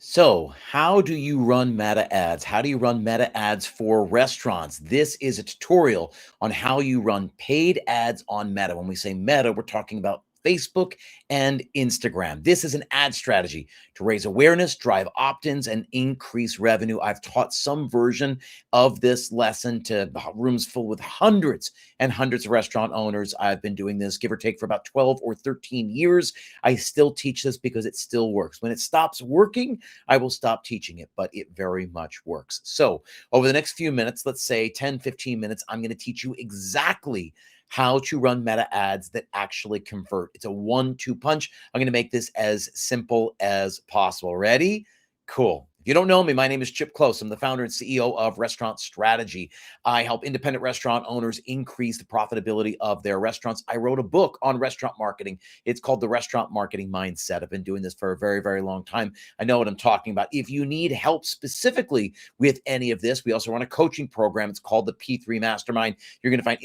So, how do you run meta ads? How do you run meta ads for restaurants? This is a tutorial on how you run paid ads on Meta. When we say Meta, we're talking about Facebook and Instagram. This is an ad strategy to raise awareness, drive opt ins, and increase revenue. I've taught some version of this lesson to rooms full with hundreds and hundreds of restaurant owners. I've been doing this, give or take, for about 12 or 13 years. I still teach this because it still works. When it stops working, I will stop teaching it, but it very much works. So over the next few minutes, let's say 10, 15 minutes, I'm going to teach you exactly how to run meta ads that actually convert. It's a 1-2 punch. I'm going to make this as simple as possible. Ready? Cool. If you don't know me, my name is Chip Close. I'm the founder and CEO of Restaurant Strategy. I help independent restaurant owners increase the profitability of their restaurants. I wrote a book on restaurant marketing. It's called The Restaurant Marketing Mindset. I've been doing this for a very, very long time. I know what I'm talking about. If you need help specifically with any of this, we also run a coaching program. It's called the P3 Mastermind. You're going to find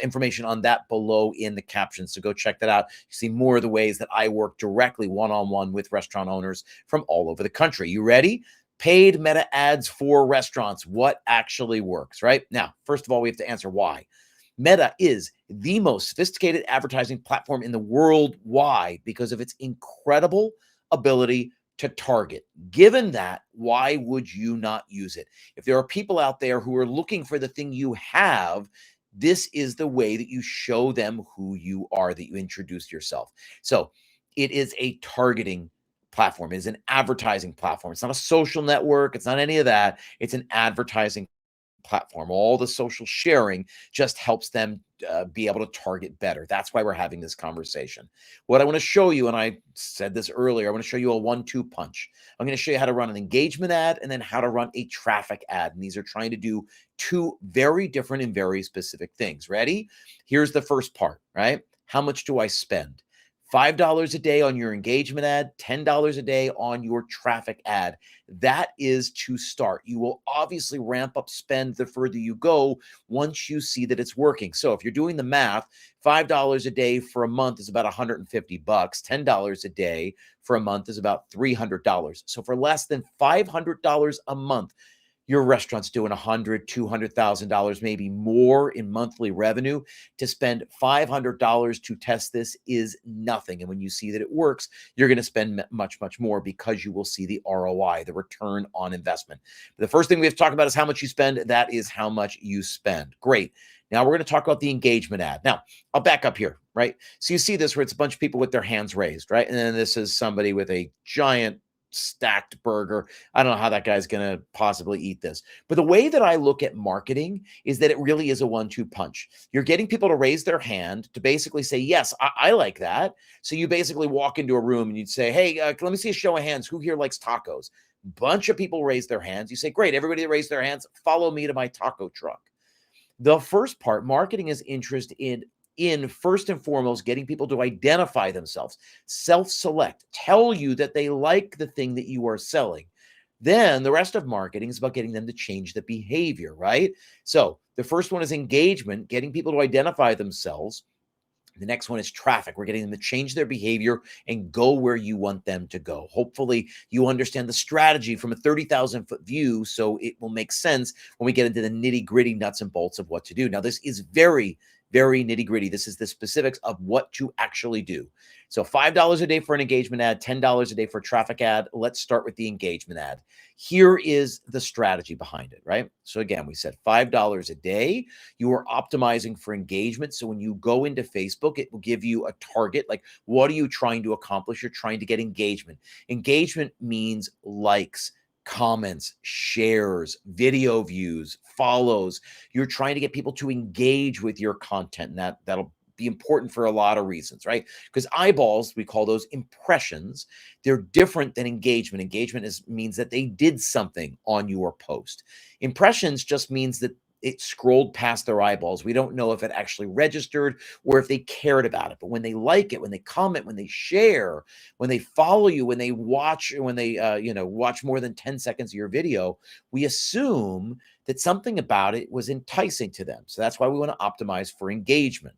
information on that below in the captions. So go check that out. You see more of the ways that I work directly one-on-one with restaurant owners from all over the country. You ready? Paid meta ads for restaurants. What actually works, right? Now, first of all, we have to answer why. Meta is the most sophisticated advertising platform in the world. Why? Because of its incredible ability to target. Given that, why would you not use it? If there are people out there who are looking for the thing you have, this is the way that you show them who you are, that you introduce yourself. So it is a targeting platform. It is an advertising platform. It's not a social network. It's not any of that. It's an advertising platform. All the social sharing just helps them be able to target better. That's why we're having this conversation. What I want to show you, and I said this earlier, I want to show you a 1-2 punch. I'm going to show you how to run an engagement ad and then how to run a traffic ad. And these are trying to do two very different and very specific things. Ready? Here's the first part, right? How much do I spend? $5 a day on your engagement ad, $10 a day on your traffic ad. That is to start. You will obviously ramp up spend the further you go once you see that it's working. So if you're doing the math, $5 a day for a month is about $150. $10 a day for a month is about $300. So for less than $500 a month, your restaurant's doing $100,000, $200,000, maybe more in monthly revenue. To spend $500 to test this is nothing. And when you see that it works, you're going to spend much, much more because you will see the ROI, the return on investment. The first thing we have to talk about is how much you spend. That is how much you spend. Great. Now we're going to talk about the engagement ad. Now, I'll back up here, right? So you see this where it's a bunch of people with their hands raised, right? And then this is somebody with a giant stacked burger. I don't know how that guy's going to possibly eat this. But the way that I look at marketing is that it really is a 1-2 punch. You're getting people to raise their hand to basically say, yes, I like that. So you basically walk into a room and you'd say, hey, let me see a show of hands. Who here likes tacos? Bunch of people raise their hands. You say, great, everybody that raised their hands, follow me to my taco truck. The first part, marketing is interested in first and foremost getting people to identify themselves, self-select, tell you that they like the thing that you are selling. Then the rest of marketing is about getting them to change the behavior, right? So the first one is engagement, getting people to identify themselves. The next one is traffic. We're getting them to change their behavior and go where you want them to go. Hopefully, you understand the strategy from a 30,000-foot view, so it will make sense when we get into the nitty-gritty nuts and bolts of what to do. Now, this is very, very nitty-gritty. This is the specifics of what to actually do. So $5 a day for an engagement ad, $10 a day for a traffic ad. Let's start with the engagement ad. Here is the strategy behind it, right? So again, we said $5 a day. You are optimizing for engagement. So when you go into Facebook, it will give you a target. Like, what are you trying to accomplish? You're trying to get engagement. Engagement means likes, comments, shares, video views, follows. You're trying to get people to engage with your content, and that'll be important for a lot of reasons, right? Because eyeballs, we call those impressions. They're different than engagement. Engagement means that they did something on your post. Impressions just means that it scrolled past their eyeballs. We don't know if it actually registered or if they cared about it. But when they like it, when they comment, when they share, when they follow you, when they watch, when they watch more than 10 seconds of your video, we assume that something about it was enticing to them. So that's why we want to optimize for engagement,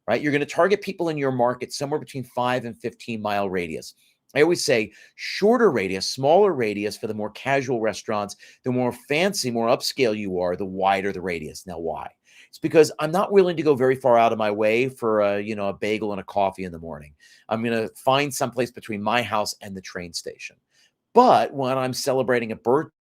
right? You're going to target people in your market somewhere between 5 and 15 mile radius. I always say shorter radius, smaller radius for the more casual restaurants. The more fancy, more upscale you are, the wider the radius. Now, why? It's because I'm not willing to go very far out of my way for a bagel and a coffee in the morning. I'm going to find someplace between my house and the train station. But when I'm celebrating a birthday,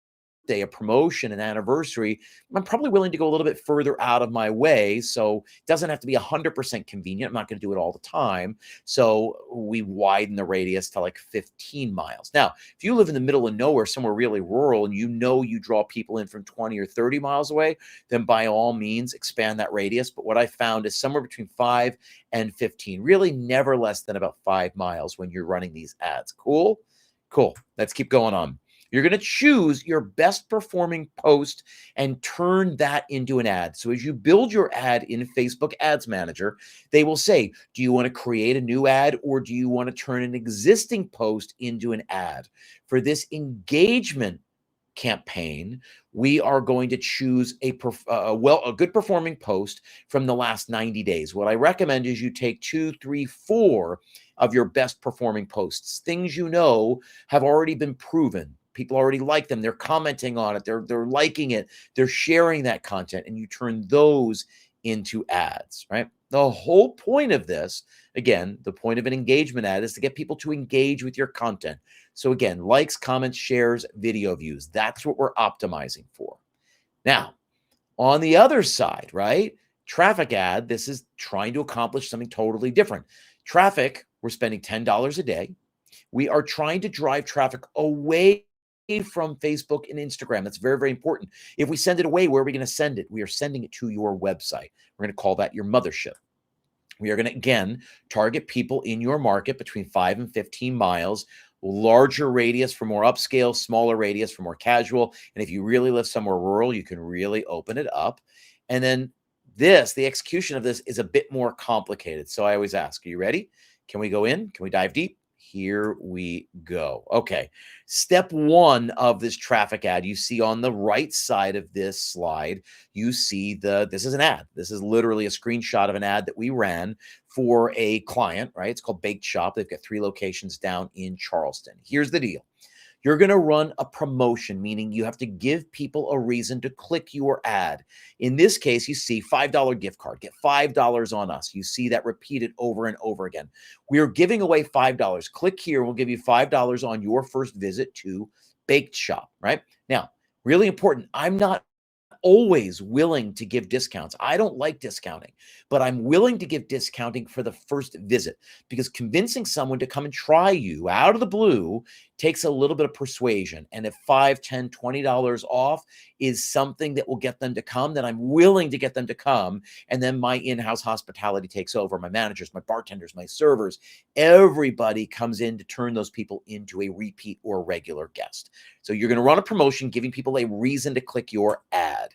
a promotion, an anniversary, I'm probably willing to go a little bit further out of my way. So it doesn't have to be 100% convenient. I'm not going to do it all the time. So we widen the radius to like 15 miles. Now, if you live in the middle of nowhere, somewhere really rural, and you draw people in from 20 or 30 miles away, then by all means expand that radius. But what I found is somewhere between 5 and 15, really never less than about 5 miles when you're running these ads. Cool? Cool. Let's keep going on. You're going to choose your best performing post and turn that into an ad. So as you build your ad in Facebook Ads Manager, they will say, do you want to create a new ad or do you want to turn an existing post into an ad? For this engagement campaign, we are going to choose a good performing post from the last 90 days. What I recommend is you take 2, 3, 4 of your best performing posts, things have already been proven. People already like them. They're commenting on it. They're liking it. They're sharing that content, and you turn those into ads, right? The whole point of this, again, the point of an engagement ad is to get people to engage with your content. So again, likes, comments, shares, video views. That's what we're optimizing for. Now, on the other side, right? Traffic ad, this is trying to accomplish something totally different. Traffic, we're spending $10 a day. We are trying to drive traffic away from Facebook and Instagram. That's very, very important. If we send it away, where are we going to send it? We are sending it to your website. We're going to call that your mothership. We are going to, again, target people in your market between 5 and 15 miles, larger radius for more upscale, smaller radius for more casual. And if you really live somewhere rural, you can really open it up. And then the execution of this is a bit more complicated. So I always ask, are you ready? Can we go in? Can we dive deep? Here we go. Okay. Step 1 of this traffic ad, you see on the right side of this slide, you see this is an ad. This is literally a screenshot of an ad that we ran for a client, right? It's called Baked Shop. They've got 3 locations down in Charleston. Here's the deal. You're going to run a promotion, meaning you have to give people a reason to click your ad. In this case, you see $5 gift card, get $5 on us. You see that repeated over and over again. We are giving away $5. Click here. We'll give you $5 on your first visit to Baked Shop, right? Now, really important. I'm not always willing to give discounts. I don't like discounting, but I'm willing to give discounting for the first visit because convincing someone to come and try you out of the blue takes a little bit of persuasion. And if $5, $10, $20 off is something that will get them to come, then I'm willing to get them to come. And then my in-house hospitality takes over. My managers, my bartenders, my servers, everybody comes in to turn those people into a repeat or regular guest. So you're going to run a promotion, giving people a reason to click your ad.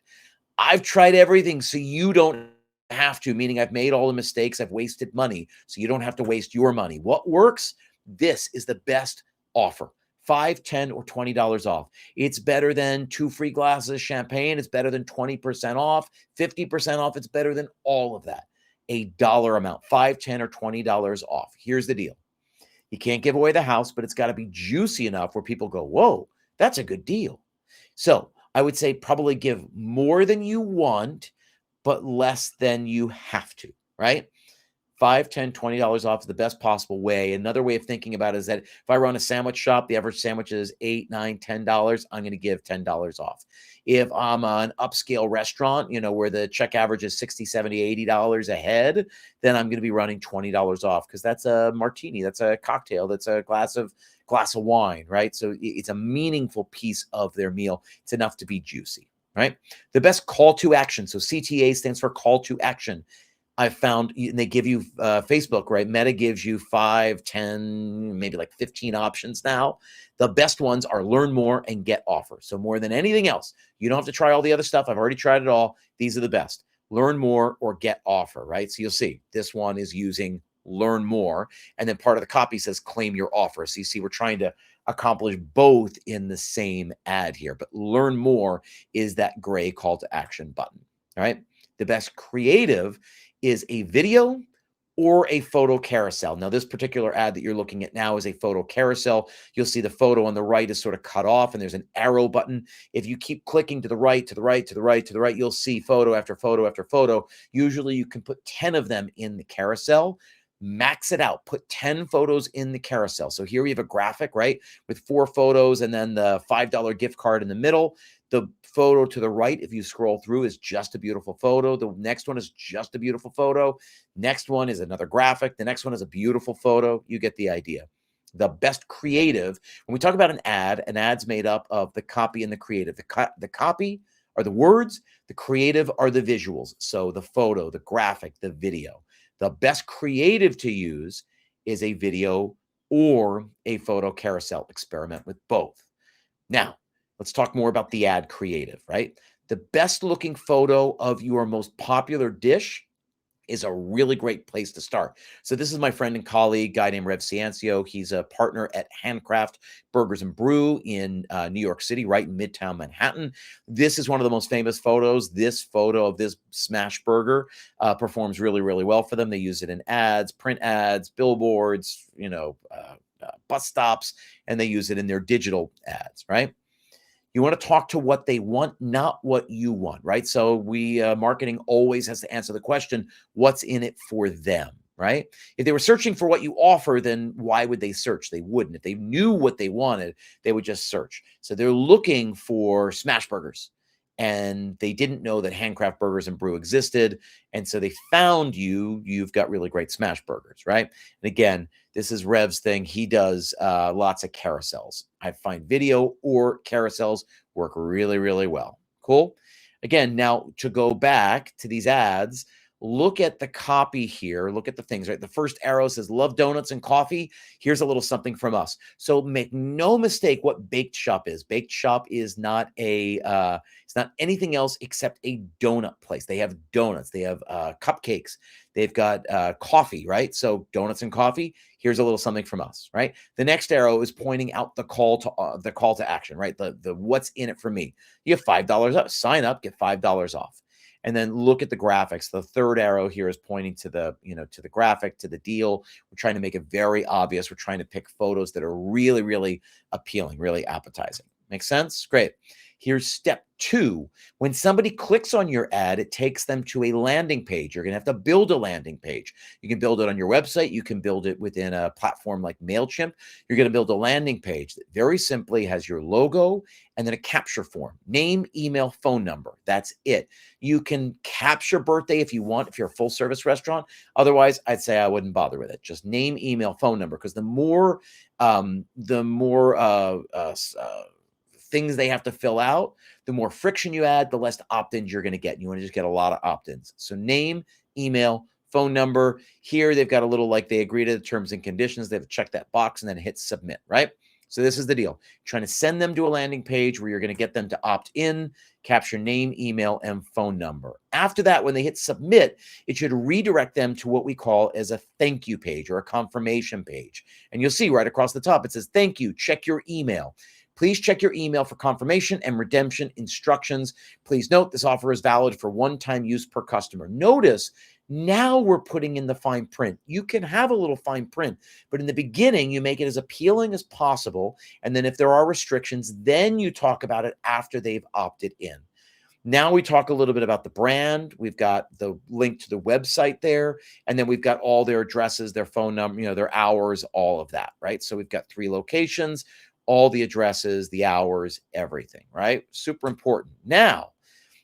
I've tried everything so you don't have to, meaning I've made all the mistakes. I've wasted money, so you don't have to waste your money. What works? This is the best offer. $5, $10, or $20 off. It's better than 2 free glasses of champagne. It's better than 20% off, 50% off. It's better than all of that. A dollar amount, $5, $10, or $20 off. Here's the deal. You can't give away the house, but it's got to be juicy enough where people go, whoa, that's a good deal. So I would say probably give more than you want, but less than you have to, right? $5, $10, $20 off is the best possible way. Another way of thinking about it is that if I run a sandwich shop, the average sandwich is $8, $9, $10. I'm going to give $10 off. If I'm an upscale restaurant, where the check average is $60, $70, $80 a head, then I'm going to be running $20 off because that's a martini, that's a cocktail, that's a glass of wine, right? So it's a meaningful piece of their meal. It's enough to be juicy, right? The best call to action. So CTA stands for call to action. I've found, and they give you Facebook, right? Meta gives you 5, 10, maybe like 15 options now. The best ones are learn more and get offer. So more than anything else, you don't have to try all the other stuff. I've already tried it all. These are the best. Learn more or get offer, right? So you'll see this one is using learn more. And then part of the copy says claim your offer. So you see, we're trying to accomplish both in the same ad here. But learn more is that gray call to action button, all right? The best creative is a video or a photo carousel. Now, this particular ad that you're looking at now is a photo carousel. You'll see the photo on the right is sort of cut off, and there's an arrow button. If you keep clicking to the right, to the right, to the right, to the right, you'll see photo after photo after photo. Usually you can put 10 of them in the carousel. Max it out. Put 10 photos in the carousel. So here we have a graphic, right, with 4 photos and then the $5 gift card in the middle. The photo to the right, if you scroll through, is just a beautiful photo. The next one is just a beautiful photo. Next one is another graphic. The next one is a beautiful photo. You get the idea. The best creative, when we talk about an ad's made up of the copy and the creative. The copy are the words, the creative are the visuals. So the photo, the graphic, the video. The best creative to use is a video or a photo carousel. Experiment with both. Now, let's talk more about the ad creative, right? The best looking photo of your most popular dish is a really great place to start. So this is my friend and colleague, guy named Rev Ciancio. He's a partner at Handcraft Burgers and Brew in New York City, right in Midtown Manhattan. This is one of the most famous photos. This photo of this smash burger performs really, really well for them. They use it in ads, print ads, billboards, bus stops, and they use it in their digital ads, right? You want to talk to what they want, not what you want, right? So marketing always has to answer the question, what's in it for them, right? If they were searching for what you offer, then why would they search? They wouldn't. If they knew what they wanted, they would just search. So they're looking for smash burgers, and they didn't know that Handcraft Burgers and Brew existed. And so they found you. You've got really great smash burgers, right? And again, this is Rev's thing. He does lots of carousels. I find video or carousels work really, really well. Cool. Again, now to go back to these ads, look at the copy here. Look at the things, right? The first arrow says, love donuts and coffee. Here's a little something from us. So make no mistake what Baked Shop is. Baked Shop is not it's not anything else except a donut place. They have donuts. They have cupcakes. They've got coffee, right? So donuts and coffee. Here's a little something from us, right? The next arrow is pointing out the call to action, right? The what's in it for me. You have $5 up. Sign up, get $5 off. And then look at the graphics. The third arrow here is pointing to the graphic, to the deal. We're trying to make it very obvious. We're trying to pick photos that are really, really appealing, really appetizing. Make sense? Great. Here's step 2. When somebody clicks on your ad, it takes them to a landing page. You're going to have to build a landing page. You can build it on your website. You can build it within a platform like MailChimp. You're going to build a landing page that very simply has your logo and then a capture form. Name, email, phone number. That's it. You can capture birthday if you want, if you're a full service restaurant. Otherwise, I'd say I wouldn't bother with it. Just name, email, phone number, because the more things they have to fill out, the more friction you add, the less opt-ins you're going to get. You want to just get a lot of opt-ins. So name, email, phone number. Here they've got a little like they agree to the terms and conditions. They have to check that box and then hit submit, right? So this is the deal. You're trying to send them to a landing page where you're going to get them to opt in, capture name, email, and phone number. After that, when they hit submit, it should redirect them to what we call as a thank you page or a confirmation page. And you'll see right across the top, it says, thank you, check your email. Please check your email for confirmation and redemption instructions. Please note this offer is valid for one-time use per customer. Notice now we're putting in the fine print. You can have a little fine print, but in the beginning, you make it as appealing as possible. And then if there are restrictions, then you talk about it after they've opted in. Now we talk a little bit about the brand. We've got the link to the website there, and then we've got all their addresses, their phone number, their hours, all of that, right? So we've got 3 locations, all the addresses, the hours, everything, right? Super important. Now,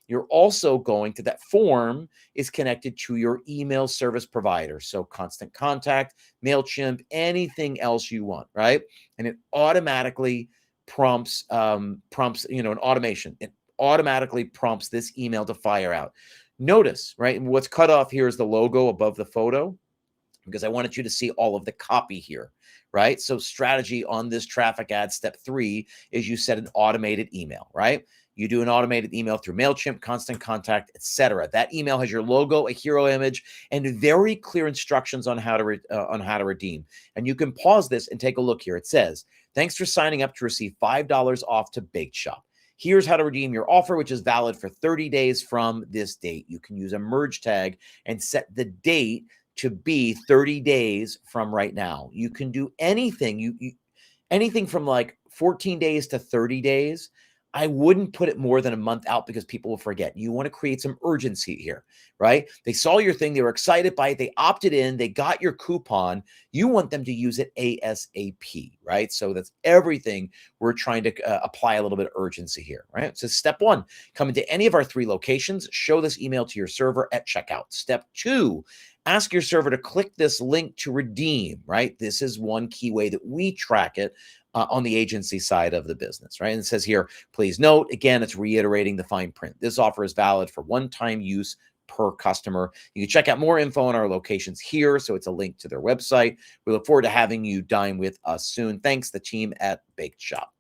you're also going to that form is connected to your email service provider. So Constant Contact, MailChimp, anything else you want, right? And it automatically prompts an automation. It automatically prompts this email to fire out. Notice, right? And what's cut off here is the logo above the photo, because I wanted you to see all of the copy here, right? So strategy on this traffic ad, step 3, is you set an automated email, right? You do an automated email through MailChimp, Constant Contact, etc. That email has your logo, a hero image, and very clear instructions on how to redeem. And you can pause this and take a look here. It says, thanks for signing up to receive $5 off to Baked Shop. Here's how to redeem your offer, which is valid for 30 days from this date. You can use a merge tag and set the date to be 30 days from right now. You can do anything. Anything from like 14 days to 30 days. I wouldn't put it more than a month out because people will forget. You want to create some urgency here, right? They saw your thing, they were excited by it, they opted in, they got your coupon. You want them to use it ASAP, right? So that's everything. We're trying to apply a little bit of urgency here, right? So step one, come into any of our 3 locations, show this email to your server at checkout. Step 2, ask your server to click this link to redeem, right? This is one key way that we track it on the agency side of the business, right? And it says here, please note, again, it's reiterating the fine print. This offer is valid for one-time use per customer. You can check out more info on our locations here. So it's a link to their website. We look forward to having you dine with us soon. Thanks, the team at Baked Shop.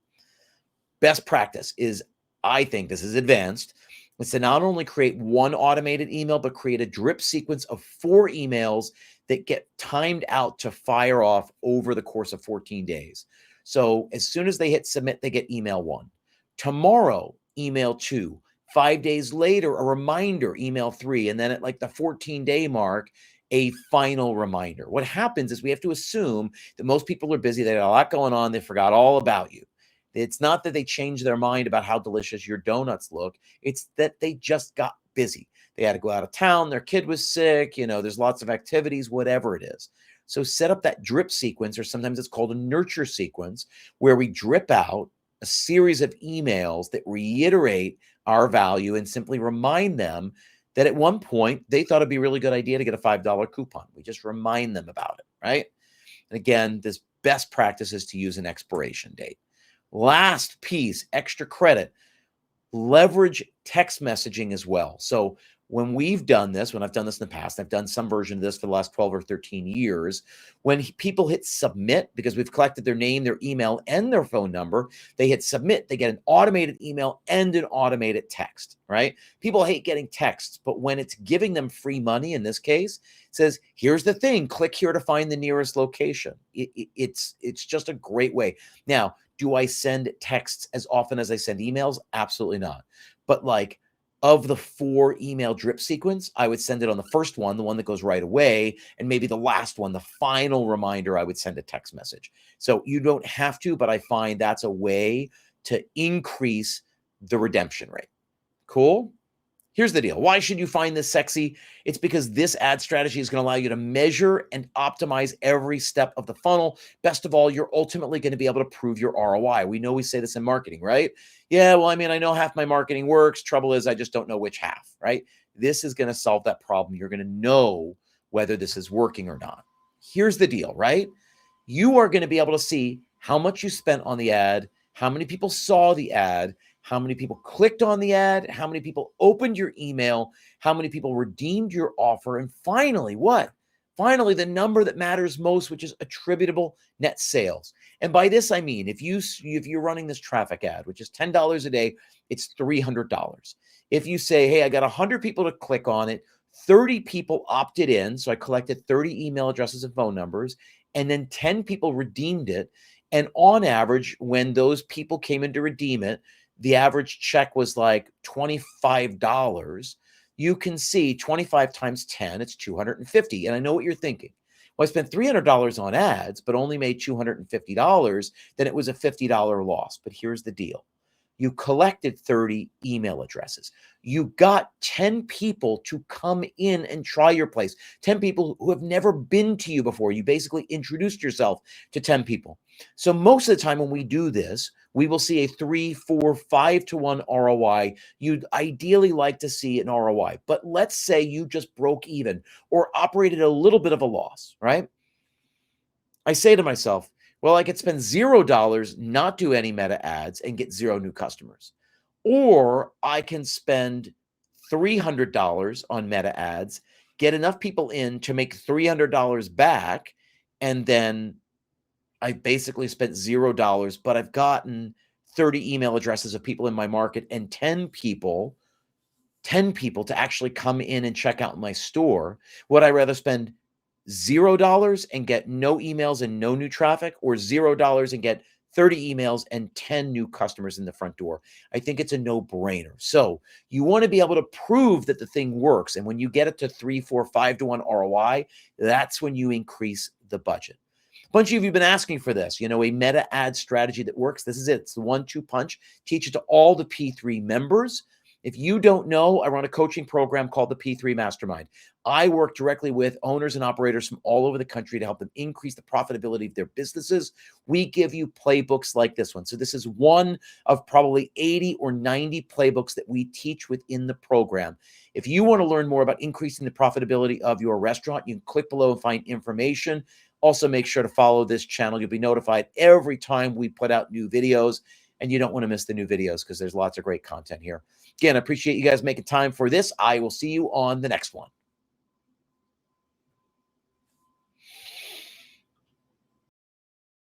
Best practice is, I think this is advanced, is to not only create one automated email, but create a drip sequence of 4 emails that get timed out to fire off over the course of 14 days. So as soon as they hit submit, they get email 1. Tomorrow, email 2. 5 days later, a reminder, email 3. And then at like the 14-day mark, a final reminder. What happens is we have to assume that most people are busy. They got a lot going on. They forgot all about you. It's not that they changed their mind about how delicious your donuts look. It's that they just got busy. They had to go out of town. Their kid was sick. There's lots of activities, whatever it is. So set up that drip sequence, or sometimes it's called a nurture sequence, where we drip out a series of emails that reiterate our value and simply remind them that at one point they thought it'd be a really good idea to get a $5 coupon. We just remind them about it, right? And again, this best practice is to use an expiration date. Last piece, extra credit, leverage text messaging as well. So when we've done this, when I've done this in the past, I've done some version of this for the last 12 or 13 years. When people hit submit, because we've collected their name, their email, and their phone number, they hit submit, they get an automated email and an automated text, right? People hate getting texts, but when it's giving them free money, in this case, it says, here's the thing, click here to find the nearest location. It's just a great way. Now, do I send texts as often as I send emails? Absolutely not. But like, of the 4 email drip sequence, I would send it on the first one, the one that goes right away, and maybe the last one, the final reminder, I would send a text message. So you don't have to, but I find that's a way to increase the redemption rate. Cool? Here's the deal. Why should you find this sexy? It's because this ad strategy is going to allow you to measure and optimize every step of the funnel. Best of all, you're ultimately going to be able to prove your ROI. We know we say this in marketing, right? Yeah, well, I know half my marketing works. Trouble is, I just don't know which half, right? This is going to solve that problem. You're going to know whether this is working or not. Here's the deal, right? You are going to be able to see how much you spent on the ad, how many people saw the ad, how many people clicked on the ad, how many people opened your email, how many people redeemed your offer, and finally, what? Finally, the number that matters most, which is attributable net sales. And by this, I mean, if you're running this traffic ad, which is $10 a day, it's $300. If you say, hey, I got 100 people to click on it, 30 people opted in, so I collected 30 email addresses and phone numbers, and then 10 people redeemed it. And on average, when those people came in to redeem it, the average check was like $25. You can see 25 times 10, it's 250. And I know what you're thinking. Well, I spent $300 on ads, but only made $250. Then it was a $50 loss. But here's the deal. You collected 30 email addresses. You got 10 people to come in and try your place. 10 people who have never been to you before. You basically introduced yourself to 10 people. So most of the time when we do this, we will see a 3, 4, 5 to 1 ROI. You'd ideally like to see an ROI, but let's say you just broke even or operated a little bit of a loss, right? I say to myself, well, I could spend $0, not do any meta ads, and get 0 new customers. Or I can spend $300 on meta ads, get enough people in to make $300 back, and then I basically spent $0, but I've gotten 30 email addresses of people in my market and 10 people to actually come in and check out my store. Would I rather spend $0 and get no emails and no new traffic, or $0 and get 30 emails, and 10 new customers in the front door. I think it's a no-brainer. So you want to be able to prove that the thing works. And when you get it to 3, 4, 5 to 1 ROI, that's when you increase the budget. A bunch of you have been asking for this, a meta ad strategy that works. This is it. It's the 1-2 punch. Teach it to all the P3 members. If you don't know, I run a coaching program called the P3 Mastermind. I work directly with owners and operators from all over the country to help them increase the profitability of their businesses. We give you playbooks like this one. So this is one of probably 80 or 90 playbooks that we teach within the program. If you want to learn more about increasing the profitability of your restaurant, you can click below and find information. Also, make sure to follow this channel. You'll be notified every time we put out new videos, and you don't want to miss the new videos because there's lots of great content here. Again, I appreciate you guys making time for this. I will see you on the next one.